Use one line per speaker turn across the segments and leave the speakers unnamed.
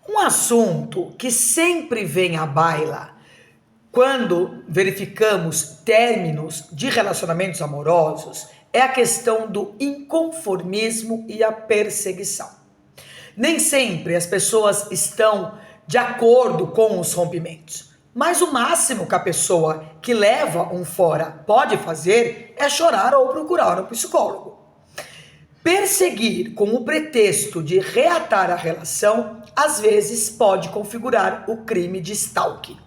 Um assunto que sempre vem à baila quando verificamos términos de relacionamentos amorosos é a questão do inconformismo e a perseguição. Nem sempre as pessoas estão de acordo com os rompimentos, mas o máximo que a pessoa que leva um fora pode fazer é chorar ou procurar um psicólogo. Perseguir com o pretexto de reatar a relação, às vezes pode configurar o crime de stalking.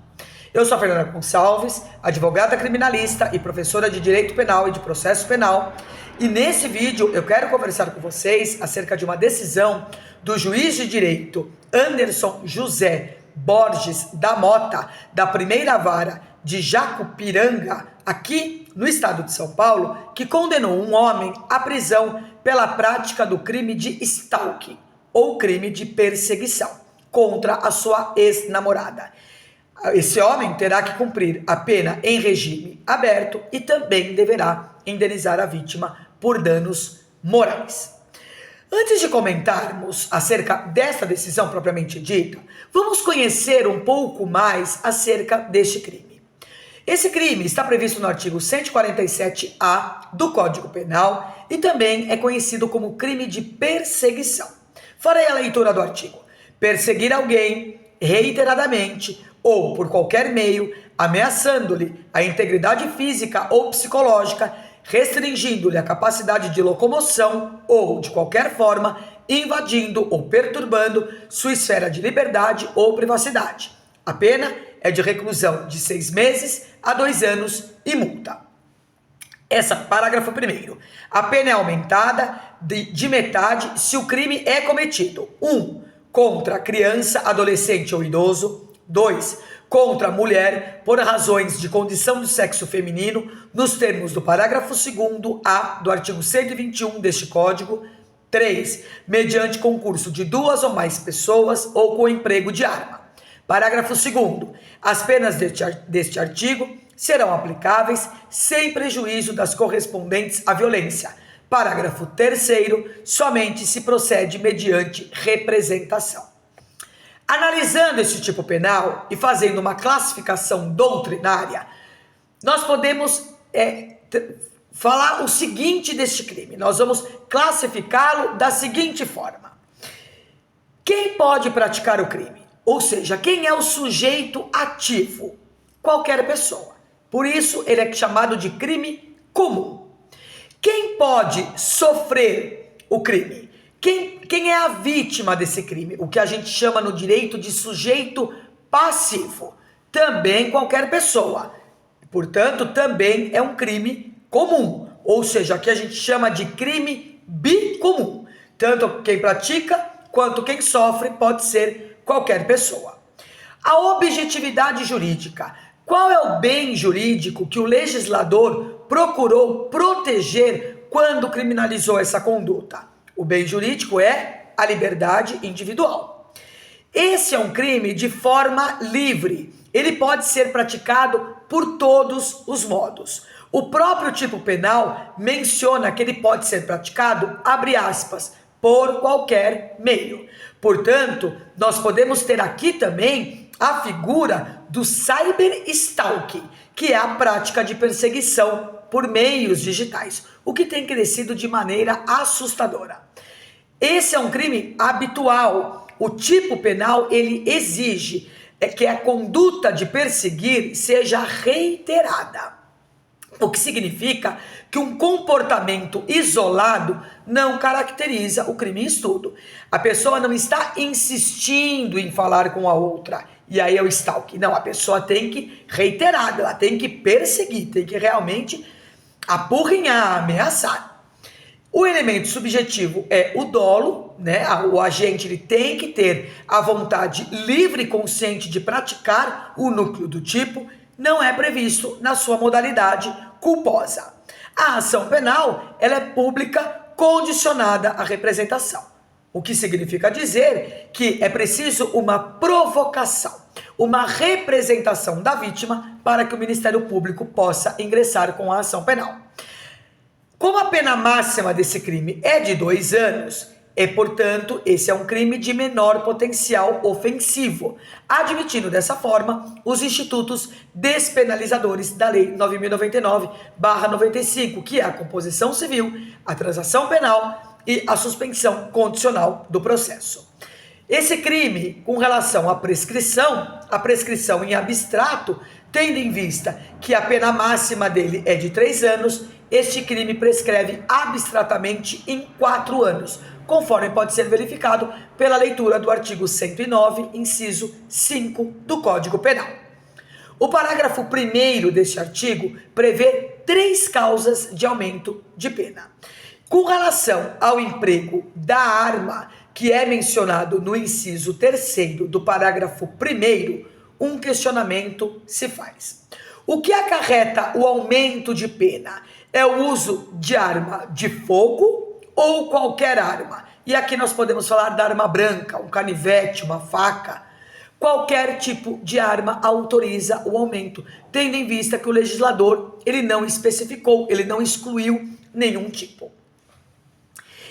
Eu sou a Fernanda Gonçalves, advogada criminalista e professora de Direito Penal e de Processo Penal. E nesse vídeo eu quero conversar com vocês acerca de uma decisão do juiz de direito Anderson José Borges da Mota, da primeira vara de Jacupiranga, aqui no estado de São Paulo, que condenou um homem à prisão pela prática do crime de stalking, ou crime de perseguição, contra a sua ex-namorada. Esse homem terá que cumprir a pena em regime aberto e também deverá indenizar a vítima por danos morais. Antes de comentarmos acerca desta decisão propriamente dita, vamos conhecer um pouco mais acerca deste crime. Esse crime está previsto no artigo 147-A do Código Penal e também é conhecido como crime de perseguição. Farei a leitura do artigo. Perseguir alguém reiteradamente ou por qualquer meio, ameaçando-lhe a integridade física ou psicológica, restringindo-lhe a capacidade de locomoção ou, de qualquer forma, invadindo ou perturbando sua esfera de liberdade ou privacidade. A pena é de reclusão de 6 meses a 2 anos e multa. Parágrafo 1º. A pena é aumentada de metade se o crime é cometido: 1. Contra criança, adolescente ou idoso. 2. Contra mulher por razões de condição do sexo feminino, nos termos do parágrafo 2º-A do artigo 121 deste Código. 3. Mediante concurso de 2 ou mais pessoas ou com emprego de arma. Parágrafo 2º. As penas deste artigo serão aplicáveis sem prejuízo das correspondentes à violência. Parágrafo 3º. Somente se procede mediante representação. Analisando esse tipo penal e fazendo uma classificação doutrinária, nós podemos falar o seguinte deste crime. Nós vamos classificá-lo da seguinte forma: quem pode praticar o crime? Ou seja, quem é o sujeito ativo? Qualquer pessoa. Por isso, ele é chamado de crime comum. Quem pode sofrer o crime? Quem é a vítima desse crime? O que a gente chama no direito de sujeito passivo. Também qualquer pessoa. Portanto, também é um crime comum. Ou seja, aqui a gente chama de crime bicomum. Tanto quem pratica quanto quem sofre pode ser qualquer pessoa. A objetividade jurídica. Qual é o bem jurídico que o legislador procurou proteger quando criminalizou essa conduta? O bem jurídico é a liberdade individual. Esse é um crime de forma livre. Ele pode ser praticado por todos os modos. O próprio tipo penal menciona que ele pode ser praticado, abre aspas, por qualquer meio. Portanto, nós podemos ter aqui também a figura do cyberstalking, que é a prática de perseguição por meios digitais, o que tem crescido de maneira assustadora. Esse é um crime habitual. O tipo penal, ele exige que a conduta de perseguir seja reiterada. O que significa que um comportamento isolado não caracteriza o crime em estudo. A pessoa não está insistindo em falar com a outra, e aí é o stalking. Não, a pessoa tem que reiterar, ela tem que perseguir, tem que realmente apurrinhar, ameaçar. O elemento subjetivo é o dolo, né? O agente ele tem que ter a vontade livre e consciente de praticar o núcleo do tipo, não é previsto na sua modalidade culposa. A ação penal, ela é pública, condicionada à representação. O que significa dizer que é preciso uma provocação, uma representação da vítima para que o Ministério Público possa ingressar com a ação penal. Como a pena máxima desse crime é de 2 anos, E, portanto, esse é um crime de menor potencial ofensivo, admitindo dessa forma os institutos despenalizadores da Lei 9.099/95, que é a composição civil, a transação penal e a suspensão condicional do processo. Esse crime, com relação à prescrição, a prescrição em abstrato, tendo em vista que a pena máxima dele é de 3 anos, este crime prescreve abstratamente em 4 anos, conforme pode ser verificado pela leitura do artigo 109, inciso 5 do Código Penal. O parágrafo 1º deste artigo prevê 3 causas de aumento de pena. Com relação ao emprego da arma, que é mencionado no inciso 3º do parágrafo 1º, um questionamento se faz. O que acarreta o aumento de pena? É o uso de arma de fogo ou qualquer arma? E aqui nós podemos falar da arma branca, um canivete, uma faca. Qualquer tipo de arma autoriza o aumento, tendo em vista que o legislador ele não especificou, ele não excluiu nenhum tipo.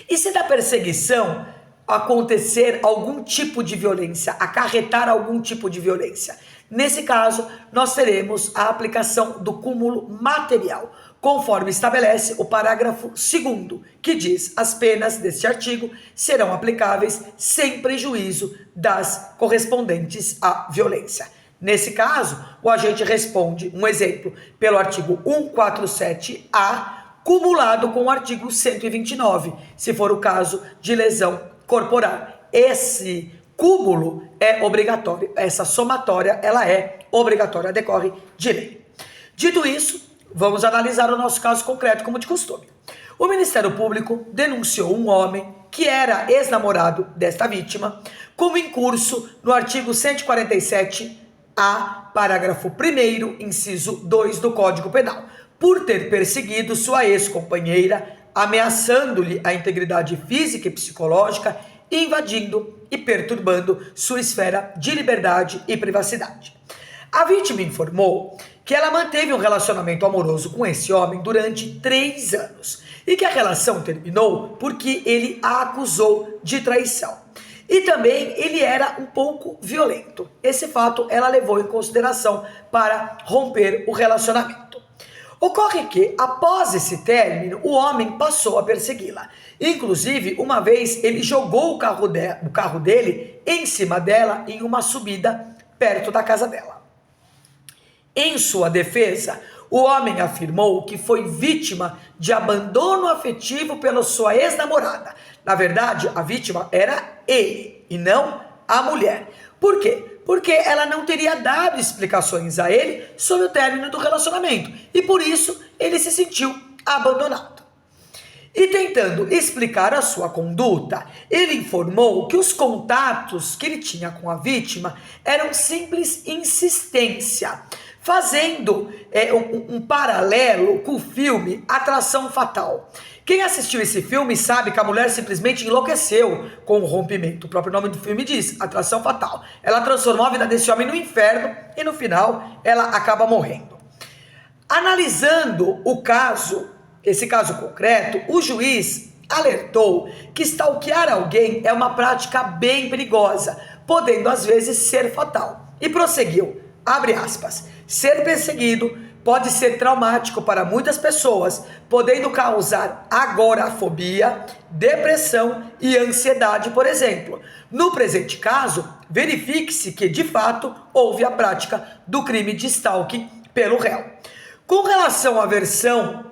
E se da perseguição acontecer algum tipo de violência, acarretar algum tipo de violência? Nesse caso, nós teremos a aplicação do cúmulo material, conforme estabelece o parágrafo 2º, que diz: as penas deste artigo serão aplicáveis sem prejuízo das correspondentes à violência. Nesse caso, o agente responde, um exemplo, pelo artigo 147-A, cumulado com o artigo 129, se for o caso de lesão corporal. Esse cúmulo é obrigatório, essa somatória ela é obrigatória, decorre de lei. Dito isso, vamos analisar o nosso caso concreto como de costume. O Ministério Público denunciou um homem que era ex-namorado desta vítima como incurso no artigo 147-A, parágrafo 1º, inciso 2 do Código Penal, por ter perseguido sua ex-companheira, ameaçando-lhe a integridade física e psicológica, invadindo e perturbando sua esfera de liberdade e privacidade. A vítima informou que ela manteve um relacionamento amoroso com esse homem durante 3 anos e que a relação terminou porque ele a acusou de traição. E também ele era um pouco violento. Esse fato ela levou em consideração para romper o relacionamento. Ocorre que, após esse término, o homem passou a persegui-la. Inclusive, uma vez ele jogou o carro dele em cima dela em uma subida perto da casa dela. Em sua defesa, o homem afirmou que foi vítima de abandono afetivo pela sua ex-namorada. Na verdade, a vítima era ele e não a mulher. Por quê? Porque ela não teria dado explicações a ele sobre o término do relacionamento e por isso ele se sentiu abandonado. E tentando explicar a sua conduta, ele informou que os contatos que ele tinha com a vítima eram simples insistência, fazendo um paralelo com o filme Atração Fatal. Quem assistiu esse filme sabe que a mulher simplesmente enlouqueceu com o rompimento. O próprio nome do filme diz, Atração Fatal. Ela transformou a vida desse homem no inferno e no final ela acaba morrendo. Analisando o caso, esse caso concreto, o juiz alertou que stalkear alguém é uma prática bem perigosa, podendo às vezes ser fatal. E prosseguiu, abre aspas, ser perseguido pode ser traumático para muitas pessoas, podendo causar agorafobia, depressão e ansiedade, por exemplo. No presente caso, verifique-se que, de fato, houve a prática do crime de stalking pelo réu. Com relação à versão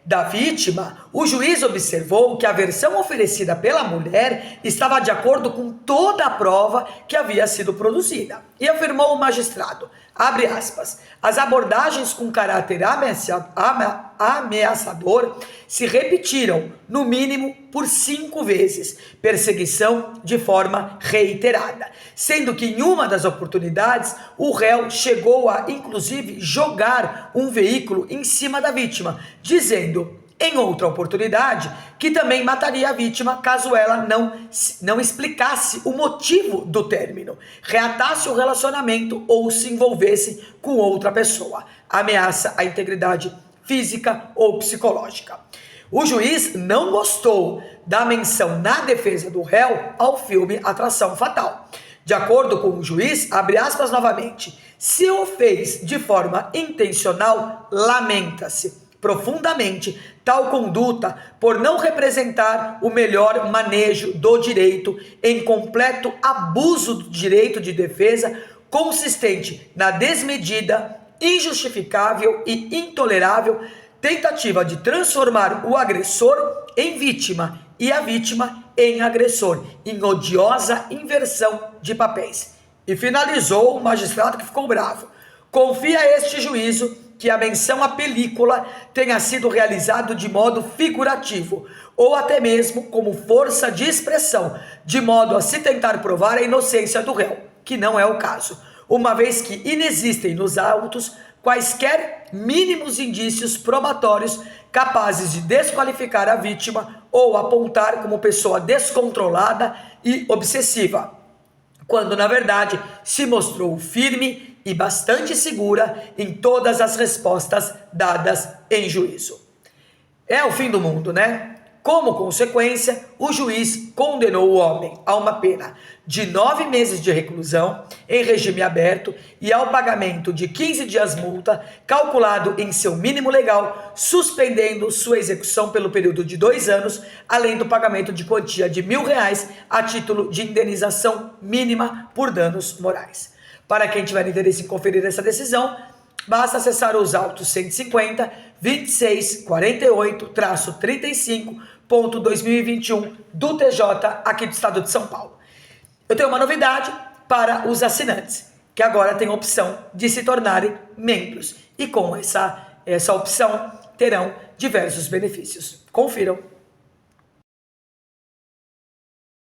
da vítima, o juiz observou que a versão oferecida pela mulher estava de acordo com toda a prova que havia sido produzida. E afirmou o magistrado, abre aspas, as abordagens com caráter ameaçador se repetiram, no mínimo, por 5 vezes, perseguição de forma reiterada, sendo que em uma das oportunidades, o réu chegou a, inclusive, jogar um veículo em cima da vítima, dizendo, em outra oportunidade, que também mataria a vítima caso ela não explicasse o motivo do término, reatasse o relacionamento ou se envolvesse com outra pessoa, ameaça à integridade física ou psicológica. O juiz não gostou da menção na defesa do réu ao filme Atração Fatal. De acordo com o juiz, abre aspas novamente, se o fez de forma intencional, lamenta-se profundamente tal conduta por não representar o melhor manejo do direito em completo abuso do direito de defesa consistente na desmedida, injustificável e intolerável tentativa de transformar o agressor em vítima e a vítima em agressor, em odiosa inversão de papéis. E finalizou o magistrado que ficou bravo. Confia este juízo que a menção à película tenha sido realizado de modo figurativo, ou até mesmo como força de expressão, de modo a se tentar provar a inocência do réu, que não é o caso, uma vez que inexistem nos autos quaisquer mínimos indícios probatórios capazes de desqualificar a vítima ou apontar como pessoa descontrolada e obsessiva, quando na verdade se mostrou firme e bastante segura em todas as respostas dadas em juízo. É o fim do mundo, né? Como consequência, o juiz condenou o homem a uma pena de 9 meses de reclusão em regime aberto e ao pagamento de 15 dias multa, calculado em seu mínimo legal, suspendendo sua execução pelo período de 2 anos, além do pagamento de quantia de R$ 1.000 a título de indenização mínima por danos morais. Para quem tiver interesse em conferir essa decisão, basta acessar os autos 150, 26, 48-35.2021 do TJ aqui do estado de São Paulo. Eu tenho uma novidade para os assinantes, que agora tem a opção de se tornarem membros. E com essa opção terão diversos benefícios. Confiram.